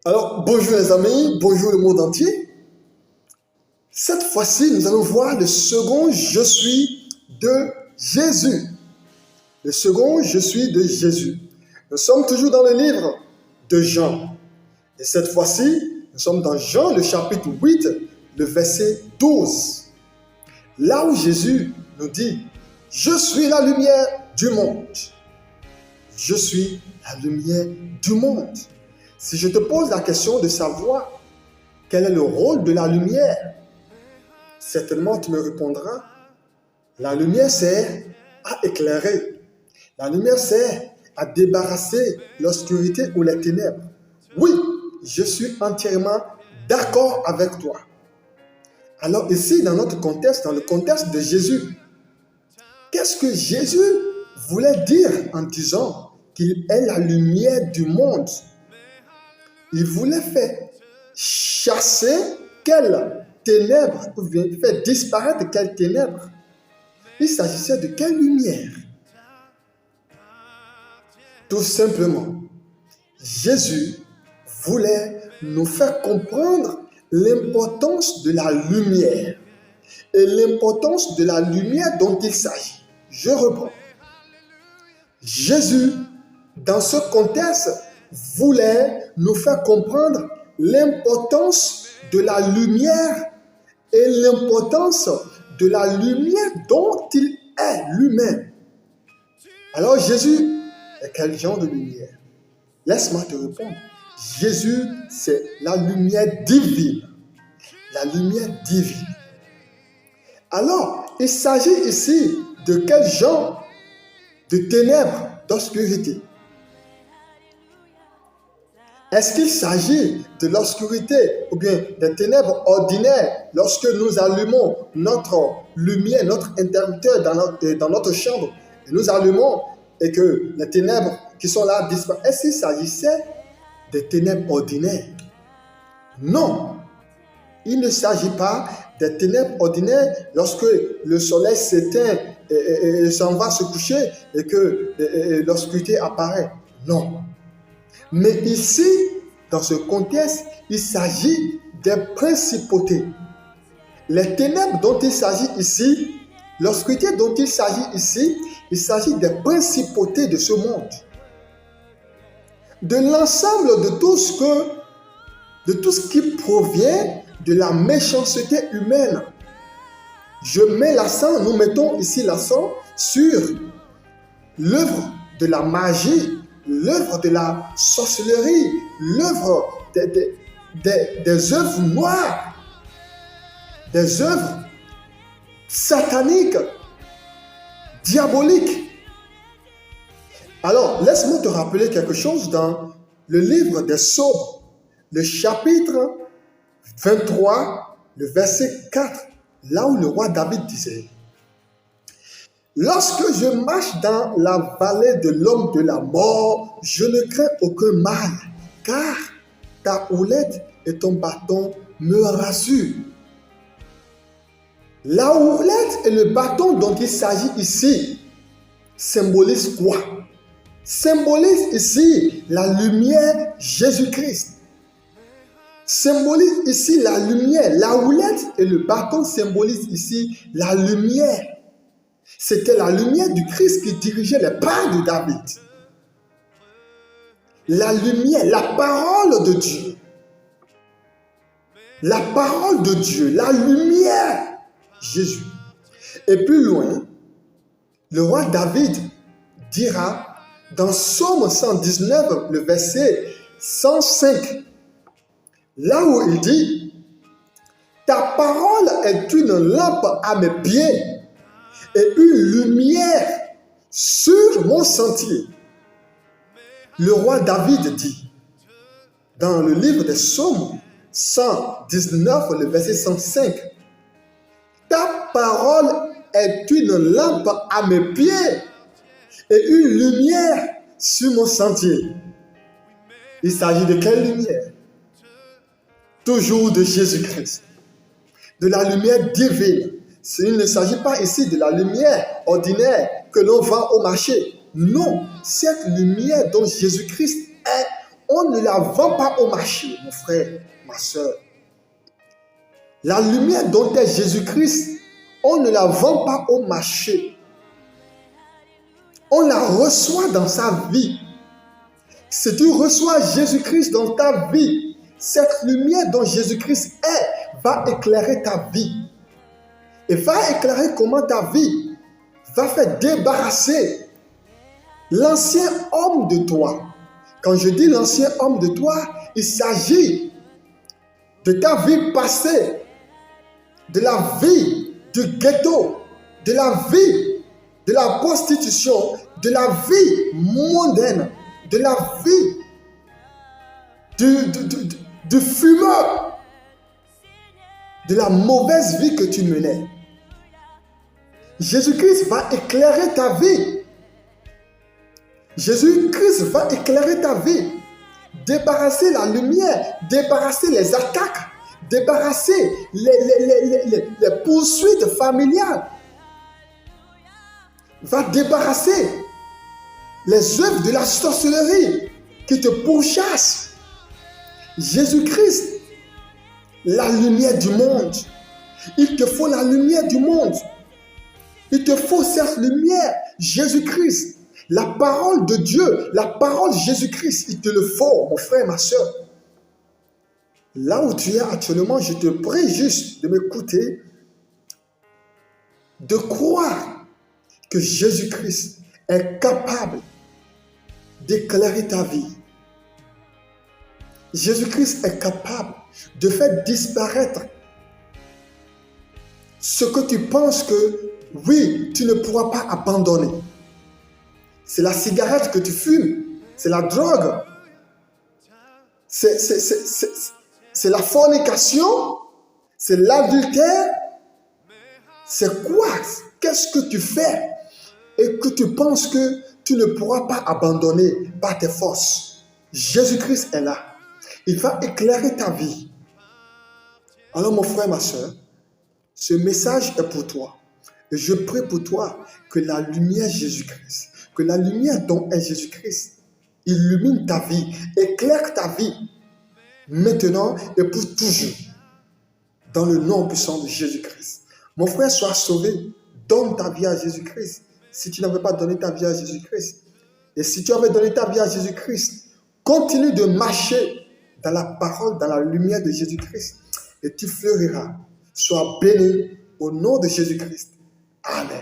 Alors, bonjour les amis, bonjour le monde entier. Cette fois-ci, nous allons voir le second je suis de Jésus. Le second je suis de Jésus. Nous sommes toujours dans le livre de Jean. Et cette fois-ci, nous sommes dans Jean, le chapitre 8, le verset 12. Là où Jésus nous dit, « Je suis la lumière du monde. Je suis la lumière du monde. » Si je te pose la question de savoir quel est le rôle de la lumière, certainement tu me répondras, la lumière sert à éclairer. La lumière sert à débarrasser l'obscurité ou les ténèbres. Oui, je suis entièrement d'accord avec toi. Alors ici, dans notre contexte, dans le contexte de Jésus, qu'est-ce que Jésus voulait dire en disant qu'il est la lumière du monde? Il voulait faire chasser quelles ténèbres, ou bien faire disparaître quelles ténèbres. Il s'agissait de quelle lumière? Tout simplement, Jésus voulait nous faire comprendre l'importance de la lumière et l'importance de la lumière dont il s'agit. Je reprends. Jésus, dans ce contexte, voulait nous faire comprendre l'importance de la lumière et l'importance de la lumière dont il est lui-même. Alors Jésus est quel genre de lumière? Laisse-moi te répondre. Jésus, c'est la lumière divine. La lumière divine. Alors, il s'agit ici de quel genre de ténèbres, d'obscurité? Est-ce qu'il s'agit de l'obscurité ou bien des ténèbres ordinaires lorsque nous allumons notre lumière, notre interrupteur dans notre chambre, et nous allumons et que les ténèbres qui sont là disparaissent? Est-ce qu'il s'agissait des ténèbres ordinaires? Non, il ne s'agit pas des ténèbres ordinaires lorsque le soleil s'éteint et s'en va se coucher et que l'obscurité apparaît. Non. Mais ici, dans ce contexte, il s'agit des principautés. Les ténèbres dont il s'agit ici, l'obscurité dont il s'agit ici, il s'agit des principautés de ce monde. De l'ensemble de tout ce qui provient de la méchanceté humaine. Je mets l'accent, nous mettons ici l'accent sur l'œuvre de la magie, l'œuvre de la sorcellerie, l'œuvre des œuvres noires, des œuvres sataniques, diaboliques. Alors, laisse-moi te rappeler quelque chose dans le livre des Psaumes, le chapitre 23, le verset 4, là où le roi David disait: lorsque je marche dans la vallée de l'homme de la mort, je ne crains aucun mal, car ta houlette et ton bâton me rassurent. La houlette et le bâton dont il s'agit ici symbolisent quoi? Symbolise ici la lumière Jésus-Christ. Symbolise ici la lumière. La houlette et le bâton symbolisent ici la lumière. C'était la lumière du Christ qui dirigeait les pas de David. La lumière, la parole de Dieu. La parole de Dieu, la lumière, Jésus. Et plus loin, le roi David dira dans Psaume 119, le verset 105, là où il dit: ta parole est une lampe à mes pieds et une lumière sur mon sentier. Le roi David dit, dans le livre des Psaumes 119, le verset 105, ta parole est une lampe à mes pieds et une lumière sur mon sentier. Il s'agit de quelle lumière? Toujours de Jésus-Christ, de la lumière divine. Il ne s'agit pas ici de la lumière ordinaire que l'on vend au marché. Non, cette lumière dont Jésus-Christ est on ne la vend pas au marché, mon frère, ma soeur. La lumière dont est Jésus-Christ, on ne la vend pas au marché. On la reçoit dans sa vie. Si tu reçois Jésus-Christ dans ta vie, cette lumière dont Jésus-Christ est va éclairer ta vie. Et va éclairer comment ta vie va faire débarrasser l'ancien homme de toi. Quand je dis l'ancien homme de toi, il s'agit de ta vie passée, de la vie du ghetto, de la vie de la prostitution, de la vie mondaine, de la vie du fumeur, de la mauvaise vie que tu menais. Jésus-Christ va éclairer ta vie. Jésus-Christ va éclairer ta vie. Débarrasser la lumière, débarrasser les attaques, débarrasser les poursuites familiales. Va débarrasser les œuvres de la sorcellerie qui te pourchassent. Jésus-Christ, la lumière du monde. Il te faut la lumière du monde. Il te faut cette lumière, Jésus-Christ. La parole de Dieu, la parole de Jésus-Christ, il te le faut, mon frère, ma soeur. Là où tu es actuellement, je te prie juste de m'écouter, de croire que Jésus-Christ est capable d'éclairer ta vie. Jésus-Christ est capable de faire disparaître ce que tu penses que, oui, tu ne pourras pas abandonner. C'est la cigarette que tu fumes, c'est la drogue, c'est la fornication, c'est l'adultère. C'est quoi? Qu'est-ce que tu fais et que tu penses que tu ne pourras pas abandonner par tes forces? Jésus-Christ est là. Il va éclairer ta vie. Alors mon frère, ma soeur, ce message est pour toi. Et je prie pour toi que la lumière Jésus-Christ, que la lumière dont est Jésus-Christ, illumine ta vie, éclaire ta vie, maintenant et pour toujours, dans le nom puissant de Jésus-Christ. Mon frère, sois sauvé, donne ta vie à Jésus-Christ. Si tu n'avais pas donné ta vie à Jésus-Christ, et si tu avais donné ta vie à Jésus-Christ, continue de marcher dans la parole, dans la lumière de Jésus-Christ, et tu fleuriras. Sois béni au nom de Jésus-Christ. Amen.